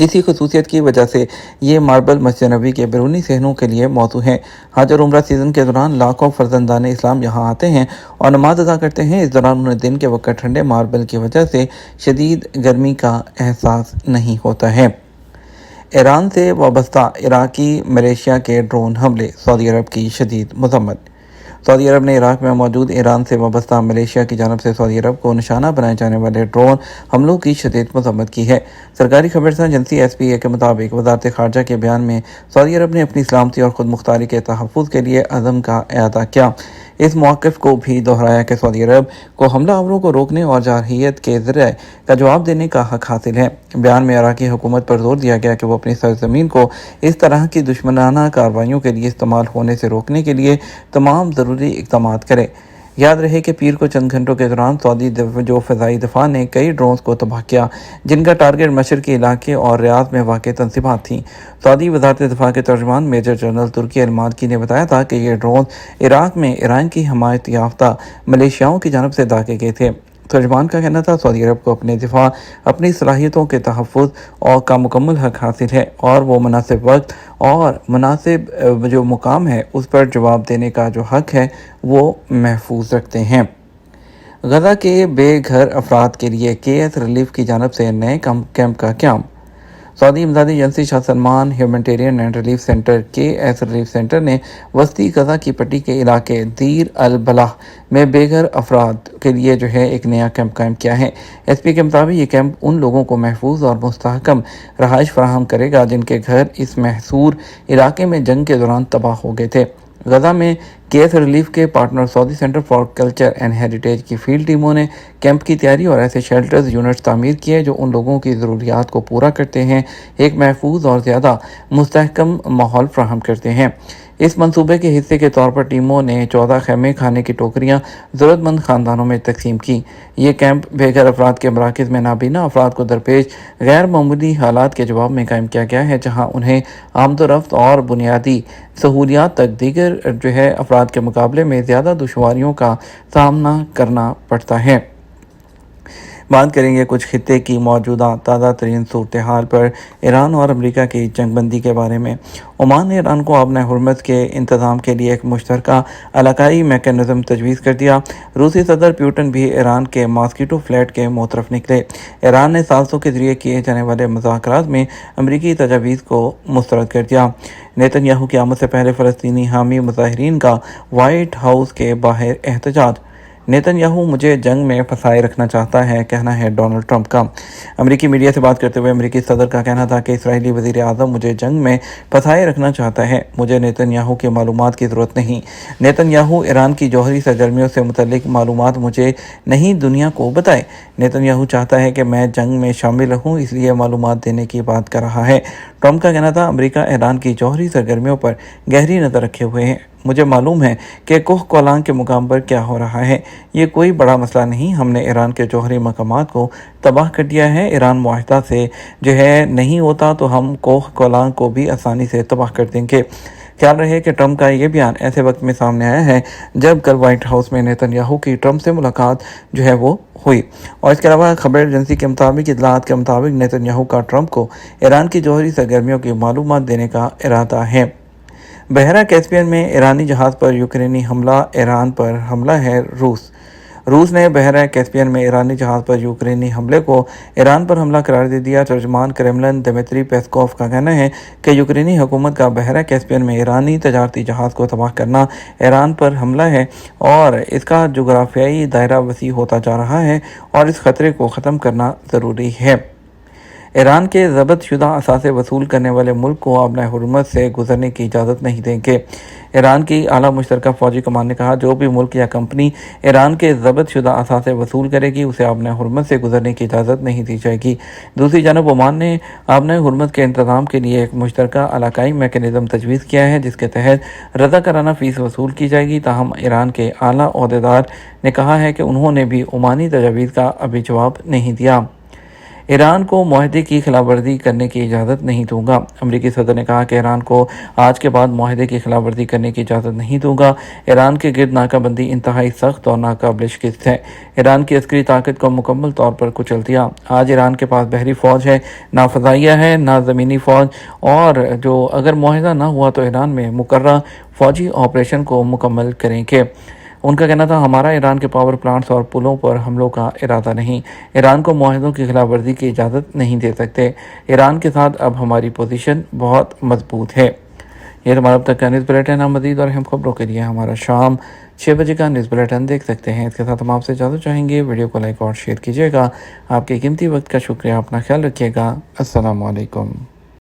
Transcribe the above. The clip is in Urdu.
اسی خصوصیت کی وجہ سے یہ ماربل مسجد نبوی کے بیرونی صحنوں کے لیے موزوں ہیں۔ حج اور عمرہ سیزن کے دوران لاکھوں فرزندان اسلام یہاں آتے ہیں اور نماز ادا کرتے ہیں۔ اس دوران انہیں دن کے وقت ٹھنڈے ماربل کی وجہ سے شدید گرمی کا احساس نہیں ہوتا ہے۔ ایران سے وابستہ عراقی ملیشیا کے ڈرون حملے، سعودی عرب کی شدید مذمت۔ سعودی عرب نے عراق میں موجود ایران سے وابستہ ملیشیا کی جانب سے سعودی عرب کو نشانہ بنائے جانے والے ڈرون حملوں کی شدید مذمت کی ہے۔ سرکاری خبررساں ایجنسی ایس پی اے کے مطابق وزارت خارجہ کے بیان میں سعودی عرب نے اپنی سلامتی اور خود مختاری کے تحفظ کے لیے عزم کا اعادہ کیا۔ اس موقف کو بھی دہرایا کہ سعودی عرب کو حملہ آوروں کو روکنے اور جارحیت کے ذریعے کا جواب دینے کا حق حاصل ہے۔ بیان میں عراقی حکومت پر زور دیا گیا کہ وہ اپنی سرزمین کو اس طرح کی دشمنانہ کارروائیوں کے لیے استعمال ہونے سے روکنے کے لیے تمام ضروری اقدامات کرے۔ یاد رہے کہ پیر کو چند گھنٹوں کے دوران سعودی فضائی دفاع نے کئی ڈرونز کو تباہ کیا جن کا ٹارگٹ مشرقی علاقے اور ریاض میں واقع تنصیبات تھیں۔ سعودی وزارت دفاع کے ترجمان میجر جنرل ترکی المالکی نے بتایا تھا کہ یہ ڈرونز عراق میں ایران کی حمایت یافتہ ملیشیاؤں کی جانب سے داغے گئے تھے۔ ترجمان کا کہنا تھا سعودی عرب کو اپنے دفاع، اپنی صلاحیتوں کے تحفظ اور کا مکمل حق حاصل ہے اور وہ مناسب وقت اور مناسب جو مقام ہے اس پر جواب دینے کا جو حق ہے وہ محفوظ رکھتے ہیں۔ غزہ کے بے گھر افراد کے لیے کے ایس ریلیف کی جانب سے نئے کیمپ کا قیام۔ سعودی امدادی agency Shah Salman humanitarian and relief centre کے ایس ریلیف سینٹر نے وسطی غزہ کی پٹی کے علاقے دیر البلح میں بے گھر افراد کے لیے ایک نیا کیمپ قائم کیا ہے۔ ایس پی کے مطابق یہ کیمپ ان لوگوں کو محفوظ اور مستحکم رہائش فراہم کرے گا جن کے گھر اس محصور علاقے میں جنگ کے دوران تباہ ہو گئے تھے۔ غزہ میں کے ایس ریلیف کے partner Saudi centre for culture and heritage کی فیلڈ ٹیموں نے کیمپ کی تیاری اور ایسے شیلٹرز یونٹس تعمیر کیے جو ان لوگوں کی ضروریات کو پورا کرتے ہیں، ایک محفوظ اور زیادہ مستحکم ماحول فراہم کرتے ہیں۔ اس منصوبے کے حصے کے طور پر ٹیموں نے 14 خیمے کھانے کی ٹوکریاں ضرورت مند خاندانوں میں تقسیم کی۔ یہ کیمپ بے گھر افراد کے مراکز میں نابینا افراد کو درپیش غیر معمولی حالات کے جواب میں قائم کیا گیا ہے، جہاں انہیں آمد و رفت اور بنیادی سہولیات تک دیگر افراد کے مقابلے میں زیادہ دشواریوں کا سامنا کرنا پڑتا ہے۔ بات کریں گے کچھ خطے کی موجودہ تازہ ترین صورتحال پر، ایران اور امریکہ کی جنگ بندی کے بارے میں۔ عمان نے ایران کو آبِ حرمت کے انتظام کے لیے ایک مشترکہ علاقائی میکانزم تجویز کر دیا۔ روسی صدر پیوٹن بھی ایران کے ماسکیٹو فلیٹ کے موطرف نکلے۔ ایران نے ثالثوں کے ذریعے کیے جانے والے مذاکرات میں امریکی تجاویز کو مسترد کر دیا۔ نیتن یاہو کی آمد سے پہلے فلسطینی حامی مظاہرین کا وائٹ ہاؤس کے باہر احتجاج۔ نیتن یاہو مجھے جنگ میں پھنسائے رکھنا چاہتا ہے، کہنا ہے ڈونلڈ ٹرمپ کا۔ امریکی میڈیا سے بات کرتے ہوئے امریکی صدر کا کہنا تھا کہ اسرائیلی وزیر اعظم مجھے جنگ میں پھنسائے رکھنا چاہتا ہے، مجھے نیتن یاہو کی معلومات کی ضرورت نہیں۔ نیتن یاہو ایران کی جوہری سرگرمیوں سے متعلق معلومات مجھے نہیں دنیا کو بتائے۔ نیتن یاہو چاہتا ہے کہ میں جنگ میں شامل رہوں، اس لیے معلومات دینے کی بات کر رہا ہے۔ ٹرمپ کا کہنا تھا امریکہ ایران کی جوہری سرگرمیوں پر گہری نظر رکھے ہوئے ہے، مجھے معلوم ہے کہ کوہ کولان کے مقام پر کیا ہو رہا ہے، یہ کوئی بڑا مسئلہ نہیں، ہم نے ایران کے جوہری مقامات کو تباہ کر دیا ہے، ایران معاہدہ سے نہیں ہوتا تو ہم کوہ کولان کو بھی آسانی سے تباہ کر دیں گے۔ خیال رہے کہ ٹرمپ کا یہ بیان ایسے وقت میں سامنے آیا ہے جب کل وائٹ ہاؤس میں نیتن یاہو کی ٹرمپ سے ملاقات وہ ہوئی، اور اس کے علاوہ خبر ایجنسی کے مطابق اطلاعات کے مطابق نیتن یاہو کا ٹرمپ کو ایران کی جوہری سرگرمیوں کی معلومات دینے کا ارادہ ہے۔ بحیرہ کیسپیئن میں ایرانی جہاز پر یوکرینی حملہ، ایران پر حملہ ہے روس نے بحیرہ کیسپیئن میں ایرانی جہاز پر یوکرینی حملے کو ایران پر حملہ قرار دے دیا۔ ترجمان کرملن دمیتری پیسکوف کا کہنا ہے کہ یوکرینی حکومت کا بحیرہ کیسپیئن میں ایرانی تجارتی جہاز کو تباہ کرنا ایران پر حملہ ہے اور اس کا جغرافیائی دائرہ وسیع ہوتا جا رہا ہے اور اس خطرے کو ختم کرنا ضروری ہے۔ ایران کے ضبط شدہ اثاثے وصول کرنے والے ملک کو آبِ حرمت سے گزرنے کی اجازت نہیں دیں گے۔ ایران کی اعلیٰ مشترکہ فوجی کمان نے کہا جو بھی ملک یا کمپنی ایران کے ضبط شدہ اثاثے وصول کرے گی اسے آبِ حرمت سے گزرنے کی اجازت نہیں دی جائے گی۔ دوسری جانب عمان نے آبِ حرمت کے انتظام کے لیے ایک مشترکہ علاقائی میکانزم تجویز کیا ہے جس کے تحت رضاکارانہ فیس وصول کی جائے گی، تاہم ایران کے اعلیٰ عہدیدار نے کہا ہے کہ انہوں نے بھی عمانی تجاویز کا ابھی جواب نہیں دیا۔ ایران کو معاہدے کی خلاف ورزی کرنے کی اجازت نہیں دوں گا۔ امریکی صدر نے کہا کہ ایران کو آج کے بعد معاہدے کی خلاف ورزی کرنے کی اجازت نہیں دوں گا۔ ایران کے گرد ناکہ بندی انتہائی سخت اور ناقابل شکست ہے۔ ایران کی عسکری طاقت کو مکمل طور پر کچل دیا۔ آج ایران کے پاس بحری فوج ہے، نہ فضائیہ ہے، نہ زمینی فوج، اور جو اگر معاہدہ نہ ہوا تو ایران میں مقررہ فوجی آپریشن کو مکمل کریں گے۔ ان کا کہنا تھا ہمارا ایران کے پاور پلانٹس اور پلوں پر حملوں کا ارادہ نہیں۔ ایران کو معاہدوں کی خلاف ورزی کی اجازت نہیں دے سکتے۔ ایران کے ساتھ اب ہماری پوزیشن بہت مضبوط ہے۔ یہ ہمارا اب تک کا نیوز بلیٹن ہے۔ مزید اور اہم خبروں کے لیے ہمارا شام 6 بجے کا نیوز بلیٹن دیکھ سکتے ہیں۔ اس کے ساتھ ہم آپ سے اجازت چاہیں گے، ویڈیو کو لائک اور شیئر کیجیے گا۔ آپ کے قیمتی وقت کا شکریہ، اپنا خیال رکھیے گا۔ السلام علیکم۔